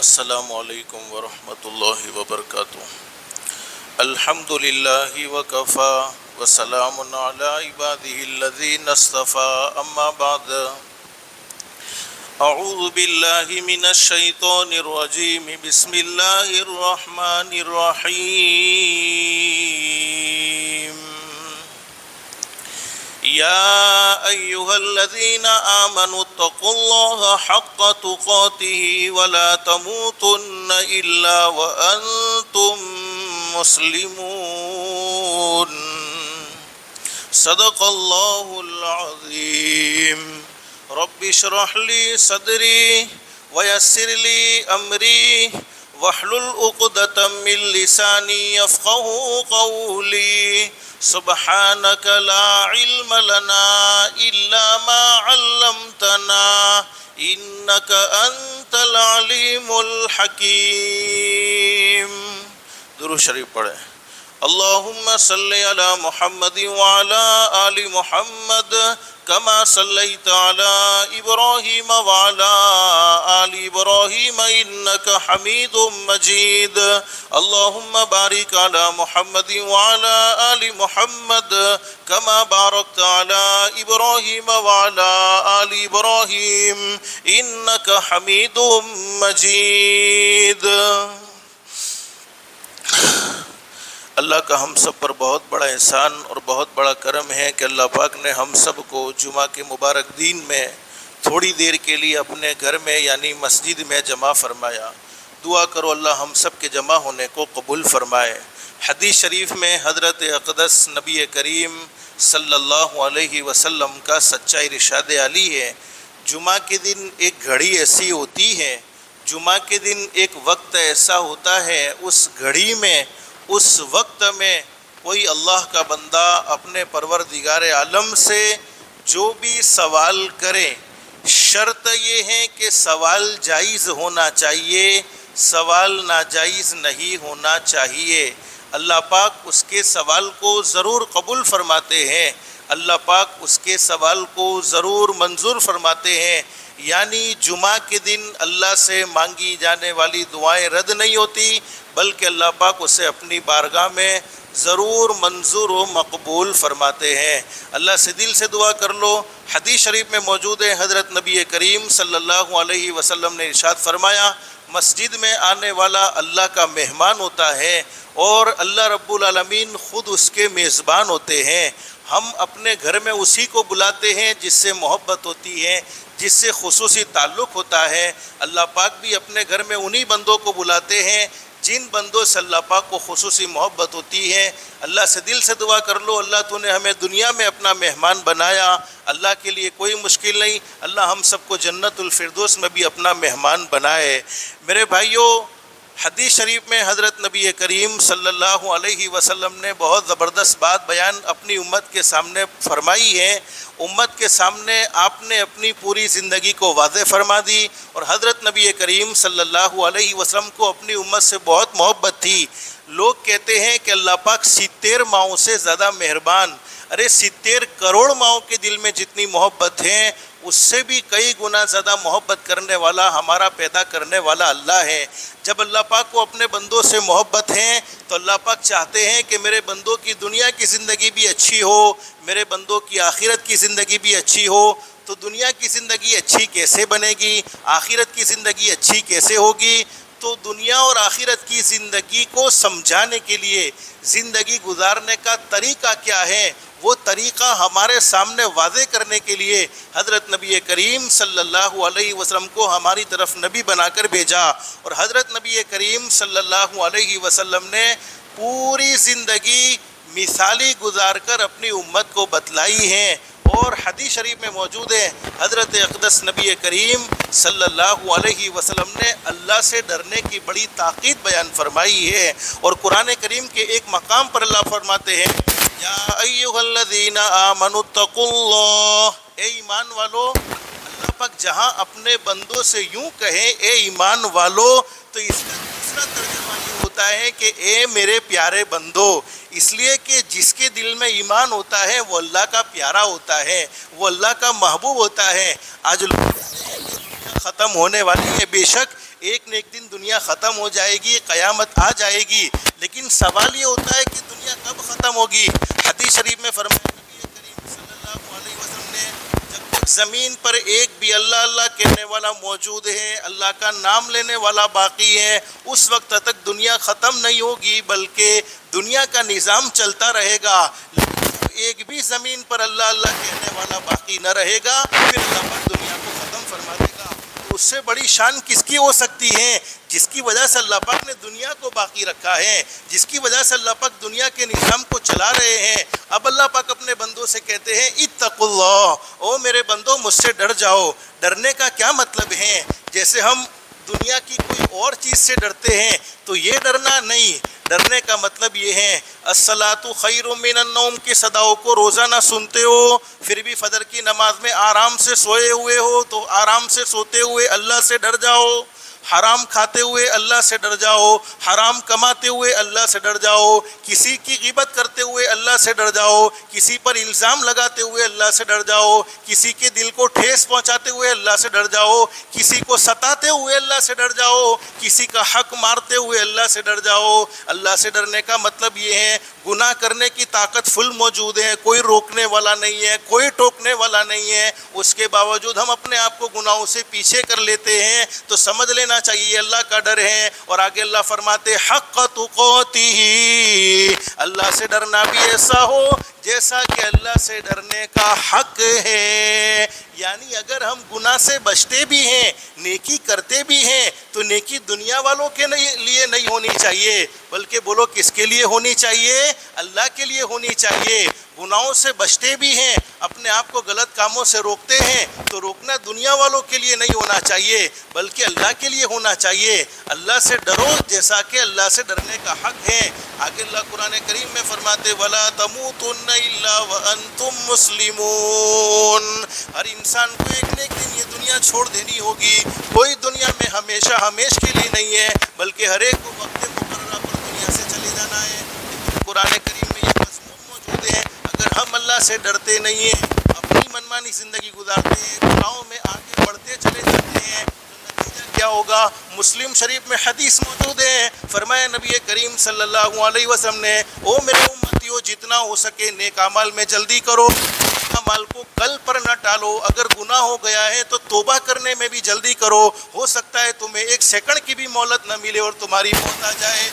السلام علیکم ورحمۃ اللہ وبرکاتہ۔ الحمدللہ وکفی وسلام علی عبادہ الذین اصطفی، اما بعد۔ اعوذ باللہ من الشیطان الرجیم، بسم اللہ الرحمن الرحیم۔ یا ایہا الذین آمنوا اتقوا اللہ حق تقاتہ ولا تموتن الا وانتم مسلمون۔ صدق اللہ العظیم۔ رب اشرح لی صدری ویسر لی امری واحلل عقدۃ من لسانی یفقہوا قولی۔ سبحانک لا علم لنا الا ما علمتنا انک انت العلیم الحکیم۔ درود شریف پڑھیں۔ اللہم صلی علی محمد وعلی آل محمد کما صلیت علی ابراہیم وعلی آل ابراہیم انک حمید مجید۔ اللہم بارک علی محمد وعلی آل محمد کما بارکت علی ابراہیم وعلی آل ابراہیم انک حمید مجید۔ اللہ کا ہم سب پر بہت بڑا احسان اور بہت بڑا کرم ہے کہ اللہ پاک نے ہم سب کو جمعہ کے مبارک دین میں تھوڑی دیر کے لیے اپنے گھر میں یعنی مسجد میں جمع فرمایا۔ دعا کرو اللہ ہم سب کے جمع ہونے کو قبول فرمائے۔ حدیث شریف میں حضرت اقدس نبی کریم صلی اللہ علیہ وسلم کا سچا ارشاد علی ہے، جمعہ کے دن ایک گھڑی ایسی ہوتی ہے، جمعہ کے دن ایک وقت ایسا ہوتا ہے، اس گھڑی میں اس وقت میں کوئی اللہ کا بندہ اپنے پروردگار عالم سے جو بھی سوال کرے، شرط یہ ہے کہ سوال جائز ہونا چاہیے، سوال ناجائز نہیں ہونا چاہیے۔ اللہ پاک اس کے سوال کو ضرور قبول فرماتے ہیں، اللہ پاک اس کے سوال کو ضرور منظور فرماتے ہیں۔ یعنی جمعہ کے دن اللہ سے مانگی جانے والی دعائیں رد نہیں ہوتی، بلکہ اللہ پاک اسے اپنی بارگاہ میں ضرور منظور و مقبول فرماتے ہیں۔ اللہ سے دل سے دعا کر لو۔ حدیث شریف میں موجود ہے، حضرت نبی کریم صلی اللہ علیہ وسلم نے ارشاد فرمایا، مسجد میں آنے والا اللہ کا مہمان ہوتا ہے اور اللہ رب العالمین خود اس کے میزبان ہوتے ہیں۔ ہم اپنے گھر میں اسی کو بلاتے ہیں جس سے محبت ہوتی ہے، جس سے خصوصی تعلق ہوتا ہے۔ اللہ پاک بھی اپنے گھر میں انہی بندوں کو بلاتے ہیں جن بندوں سے اللہ پاک کو خصوصی محبت ہوتی ہے۔ اللہ سے دل سے دعا کر لو، اللہ تو نے ہمیں دنیا میں اپنا مہمان بنایا، اللہ کے لیے کوئی مشکل نہیں، اللہ ہم سب کو جنت الفردوس میں بھی اپنا مہمان بنائے۔ میرے بھائیوں، حدیث شریف میں حضرت نبی کریم صلی اللہ علیہ وسلم نے بہت زبردست بات بیان اپنی امت کے سامنے فرمائی ہے۔ امت کے سامنے آپ نے اپنی پوری زندگی کو واضح فرما دی، اور حضرت نبی کریم صلی اللہ علیہ وسلم کو اپنی امت سے بہت محبت تھی۔ لوگ کہتے ہیں کہ اللہ پاک 70 ماؤں سے زیادہ مہربان، ارے 70 کروڑ ماؤں کے دل میں جتنی محبت ہیں اس سے بھی کئی گنا زیادہ محبت کرنے والا ہمارا پیدا کرنے والا اللہ ہے۔ جب اللہ پاک کو اپنے بندوں سے محبت ہے تو اللہ پاک چاہتے ہیں کہ میرے بندوں کی دنیا کی زندگی بھی اچھی ہو، میرے بندوں کی آخرت کی زندگی بھی اچھی ہو۔ تو دنیا کی زندگی اچھی کیسے بنے گی، آخرت کی زندگی اچھی کیسے ہوگی؟ تو دنیا اور آخرت کی زندگی کو سمجھانے کے لیے، زندگی گزارنے کا طریقہ کیا ہے، وہ طریقہ ہمارے سامنے واضح کرنے کے لیے حضرت نبی کریم صلی اللہ علیہ وسلم کو ہماری طرف نبی بنا کر بھیجا، اور حضرت نبی کریم صلی اللہ علیہ وسلم نے پوری زندگی مثالی گزار کر اپنی امت کو بتلائی ہے۔ اور حدیث شریف میں موجود ہے، حضرت اقدس نبی کریم صلی اللہ علیہ وسلم نے اللہ سے ڈرنے کی بڑی تاکید بیان فرمائی ہے، اور قرآن کریم کے ایک مقام پر اللہ فرماتے ہیں، یا ایھا الذین آمنوا اتقوا اللہ، اے ایمان والو۔ اللہ پاک جہاں اپنے بندوں سے یوں کہے اے ایمان والو، تو اس کا دوسرا ترجمہ یہ ہوتا ہے کہ اے میرے پیارے بندو، اس لیے کہ جس کے دل میں ایمان ہوتا ہے وہ اللہ کا پیارا ہوتا ہے، وہ اللہ کا محبوب ہوتا ہے۔ آج ختم ہونے والی ہے، بے شک ایک نہ ایک دن دنیا ختم ہو جائے گی، قیامت آ جائے گی، لیکن سوال یہ ہوتا ہے کہ دنیا کب ختم ہوگی؟ حدیث شریف میں فرمایا نبی کریم صلی اللہ علیہ وسلم نے، جب تک زمین پر ایک بھی اللہ اللہ کہنے والا موجود ہے، اللہ کا نام لینے والا باقی ہے، اس وقت تک دنیا ختم نہیں ہوگی، بلکہ دنیا کا نظام چلتا رہے گا۔ لیکن جب ایک بھی زمین پر اللہ اللہ کہنے والا باقی نہ رہے گا، پھر اللہ پاک دنیا کو ختم فرما دے گا۔ اس سے بڑی شان کس کی ہو سکتی ہے؟ جس کی وجہ سے اللہ پاک نے دنیا کو باقی رکھا ہے، جس کی وجہ سے اللہ پاک دنیا کے نظام کو چلا رہے ہیں۔ اب اللہ پاک اپنے بندوں سے کہتے ہیں اتقوا اللہ، او میرے بندوں مجھ سے ڈر جاؤ۔ ڈرنے کا کیا مطلب ہے؟ جیسے ہم دنیا کی کوئی اور چیز سے ڈرتے ہیں تو یہ ڈرنا نہیں، ڈرنے کا مطلب یہ ہے الصلاۃ خیر من النوم کی صداؤں کو روزانہ سنتے ہو، پھر بھی فجر کی نماز میں آرام سے سوئے ہوئے ہو تو آرام سے سوتے ہوئے اللہ سے ڈر جاؤ، حرام کھاتے ہوئے اللہ سے ڈر جاؤ، حرام کماتے ہوئے اللہ سے ڈر جاؤ، کسی کی غیبت کرتے ہوئے اللہ سے ڈر جاؤ، کسی پر الزام لگاتے ہوئے اللہ سے ڈر جاؤ، کسی کے دل کو ٹھیس پہنچاتے ہوئے اللہ سے ڈر جاؤ، کسی کو ستاتے ہوئے اللہ سے ڈر جاؤ، کسی کا حق مارتے ہوئے اللہ سے ڈر جاؤ۔ اللہ سے ڈرنے کا مطلب یہ ہے گناہ کرنے کی طاقت فل موجود ہے، کوئی روکنے والا نہیں ہے، کوئی ٹوکنے والا نہیں ہے، اس کے باوجود ہم اپنے آپ کو گناہوں سے پیچھے کر لیتے ہیں، تو سمجھ لینا چاہیے اللہ کا ڈر ہے۔ اور آگے اللہ فرماتے حق تقاتہ، اللہ سے ڈرنا بھی ایسا ہو جیسا کہ اللہ سے ڈرنے کا حق ہے۔ یعنی اگر ہم گناہ سے بچتے بھی ہیں، نیکی کرتے بھی ہیں، تو نیکی دنیا والوں کے لیے نہیں ہونی چاہیے، بلکہ بولو کس کے لیے ہونی چاہیے؟ اللہ کے لیے ہونی چاہیے۔ گناہوں سے بچتے بھی ہیں، اپنے آپ کو غلط کاموں سے روکتے ہیں، تو روکنا دنیا والوں کے لیے نہیں ہونا چاہیے بلکہ اللہ کے لیے ہونا چاہیے۔ اللہ سے ڈرو جیسا کہ اللہ سے ڈرنے کا حق ہے۔ آگے اللہ قرآن کریم میں فرماتے وَلَا تَمُوتُنَّ إِلَّا وَأَنْتُمْ مُسْلِمُونَ۔ ہر انسان کو ایک نہ ایک دن یہ دنیا چھوڑ دینی ہوگی، کوئی دنیا میں ہمیشہ ہمیش کے لیے نہیں ہے، بلکہ ہر ایک کو وقت مقررہ پر دنیا سے چلے جانا ہے۔ لیکن قرآن کریم میں یہ مضمون موجود ہے، اگر ہم اللہ سے ڈرتے نہیں ہیں، اپنی منمانی زندگی گزارتے ہیں، گناہوں میں آگے بڑھتے چلے جاتے ہیں، تو نتیجہ کیا ہوگا؟ مسلم شریف میں حدیث موجود ہے، فرمایا نبی کریم صلی اللہ علیہ وسلم نے او میرے امتیوں جتنا ہو سکے نیک اعمال میں جلدی کرو، نیک اعمال کو کل پر نہ ٹالو، اگر گناہ ہو گیا ہے تو توبہ کرنے میں بھی جلدی کرو، ہو سکتا ہے تمہیں ایک سیکنڈ کی بھی مہلت نہ ملے اور تمہاری موت آ جائے۔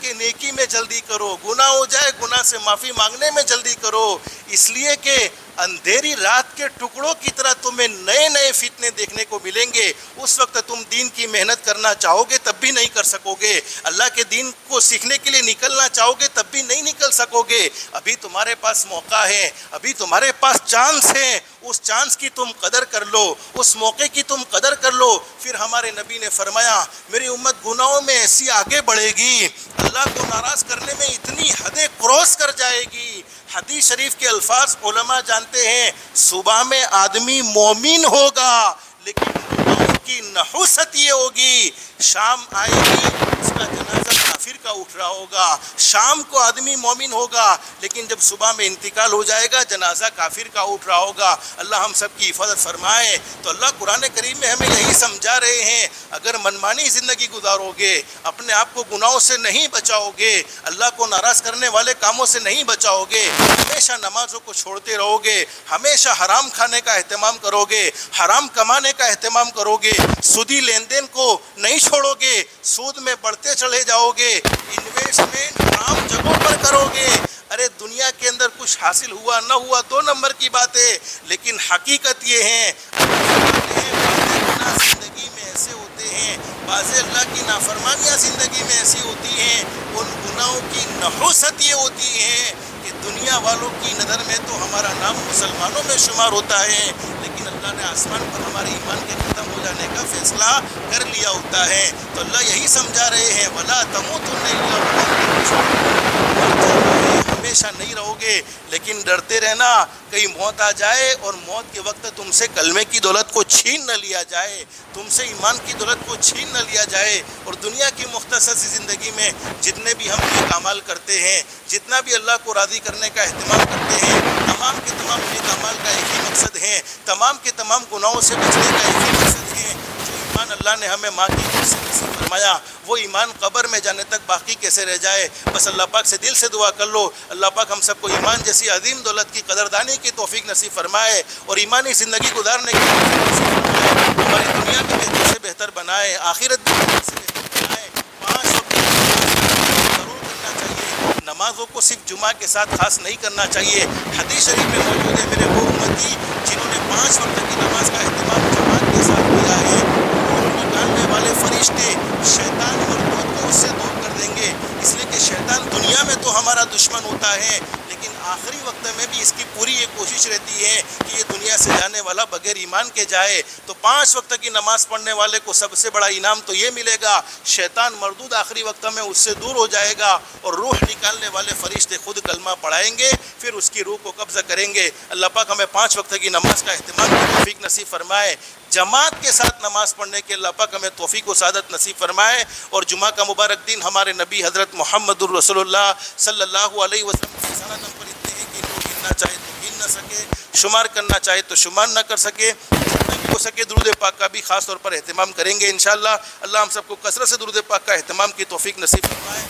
کہ نیکی میں جلدی کرو، گناہ ہو جائے گناہ سے معافی مانگنے میں جلدی کرو، اس لیے کہ اندھیری رات کے ٹکڑوں کی طرح تمہیں نئے نئے فتنے دیکھنے کو ملیں گے۔ اس وقت تم دین کی محنت کرنا چاہو گے تب بھی نہیں کر سکو گے، اللہ کے دین کو سیکھنے کے لیے نکلنا چاہو گے تب بھی نہیں نکل سکو گے۔ ابھی تمہارے پاس موقع ہے، ابھی تمہارے پاس چانس ہے، اس چانس کی تم قدر کر لو، اس موقع کی تم قدر کر لو۔ پھر ہمارے نبی نے فرمایا میری امت گناہوں میں ایسی آگے بڑھے گی، اللہ کو ناراض کرنے میں اتنی حدیں کراس کر جائے گی۔ حدیث شریف کے الفاظ علماء جانتے ہیں، صبح میں آدمی مومن ہوگا لیکن گناہوں کی نحوست یہ ہوگی، شام آئے گی اس کا جنازہ کافر کا اٹھ رہا ہوگا، شام کو آدمی مومن ہوگا لیکن جب صبح میں انتقال ہو جائے گا جنازہ کافر کا اٹھ رہا ہوگا۔ اللہ ہم سب کی حفاظت فرمائے۔ تو اللہ قرآن کریم میں ہمیں یہی سمجھا رہے ہیں، اگر منمانی زندگی گزارو گے، اپنے آپ کو گناہوں سے نہیں بچاؤ گے، اللہ کو ناراض کرنے والے کاموں سے نہیں بچاؤ گے، ہمیشہ نمازوں کو چھوڑتے رہو گے، ہمیشہ حرام کھانے کا اہتمام کرو گے، حرام کمانے کا اہتمام کرو گے، سودی لین دین کو نہیں چھوڑو گے، سود میں بڑھتے چلے جاؤ گے، انویسٹمنٹ حرام جگہوں پر کرو گے۔ ارے دنیا کے اندر کچھ حاصل ہوا نہ ہوا دو نمبر کی بات ہے، لیکن حقیقت یہ ہے زندگی میں ایسے ہوتے ہیں، بعض اللہ کی نافرمانیاں زندگی میں ایسی ہوتی ہیں، ان گناہوں کی نحوست یہ ہوتی ہے کہ دنیا والوں کی نظر میں تو ہمارا نام مسلمانوں میں شمار ہوتا ہے، لیکن اللہ نے آسمان پر ہمارے ایمان کے ختم ہو جانے کا فیصلہ کر لیا ہوتا ہے۔ تو اللہ یہی سمجھا رہے ہیں وَلَا تَمُوتُنَّ إِلَّا وَأَنْتُمْ ہمیشہ نہیں رہو گے، لیکن ڈرتے رہنا کہیں موت آ جائے اور موت کے وقت تم سے کلمے کی دولت کو چھین نہ لیا جائے، تم سے ایمان کی دولت کو چھین نہ لیا جائے، اور دنیا کی مختصر سی زندگی میں جتنے بھی ہم نیک اعمال کرتے ہیں، جتنا بھی اللہ کو راضی کرنے کا اہتمام کرتے ہیں، تمام کے تمام نیک اعمال کا ایک ہی مقصد ہے، تمام کے تمام گناہوں سے بچنے کا ایک ہی مقصد ہے۔ جو ایمان اللہ نے ہمیں ماں کی گود سے نصیب فرمایا، وہ ایمان قبر میں جانے تک باقی کیسے رہ جائے؟ بس اللہ پاک سے دل سے دعا کر لو، اللہ پاک ہم سب کو ایمان جیسی عظیم دولت کی قدردانی کی توفیق نصیب فرمائے اور ایمانی زندگی گزارنے کی توفیق نصیب فرمائے، ہماری دنیا بھی بہتر سے بہتر بنائے، آخرت بھی بہتر سے بہتر بنائے۔ 5 وقت ضرور کرنا چاہیے، نمازوں کو صرف جمعہ کے ساتھ خاص نہیں کرنا چاہیے۔ حدیث شریف میں موجود ہے میرے وہ امتی جنہوں نے 5 وقت کی نماز کا اہتمام جماعت کے ساتھ کیا ہے، روح نکالنے والے فرشتے شیطان مردود کو اس سے دور کر دیں گے، اس لیے کہ شیطان دنیا میں تو ہمارا دشمن ہوتا ہے لیکن آخری وقت میں بھی اس کی پوری یہ کوشش رہتی ہے کہ یہ دنیا سے جانے والا بغیر ایمان کے جائے۔ تو 5 وقت کی نماز پڑھنے والے کو سب سے بڑا انعام تو یہ ملے گا، شیطان مردود آخری وقت میں اس سے دور ہو جائے گا اور روح نکالنے والے فرشتے خود کلمہ پڑھائیں گے، پھر اس کی روح کو قبضہ کریں گے۔ اللہ پاک ہمیں 5 وقت کی نماز کا اہتمام کی توفیق نصیب فرمائے، جماعت کے ساتھ نماز پڑھنے کے اللہ پاک ہمیں توفیق و سعادت نصیب فرمائے، اور جمعہ کا مبارک دن ہمارے نبی حضرت محمد الرسول اللہ صلی اللہ علیہ وسلم کی سنت ہم پر اتنے ہیں کہ لوگ گننا چاہے تو گن نہ سکے، شمار کرنا چاہے تو شمار نہ کر سکے، جتنا بھی ہو سکے درود پاک کا بھی خاص طور پر اہتمام کریں گے انشاءاللہ۔ اللہ ہم سب کو کثرت سے درود پاک کا اہتمام کی توفیق نصیب فرمائے،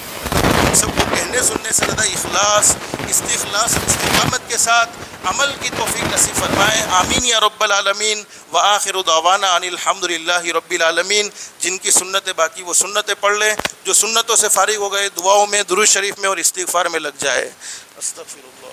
ہم سب کو کہنے سننے سے زیادہ اخلاص، استخلاص اور استقامت کے ساتھ عمل کی توفیق نصیب فرمائے، آمین یا رب العالمین۔ وآخر دعوانا ان الحمدللہ رب العالمین۔ جن کی سنتیں باقی وہ سنتیں پڑھ لیں، جو سنتوں سے فارغ ہو گئے دعاؤں میں، درود شریف میں اور استغفار میں لگ جائے۔ استغفر اللہ۔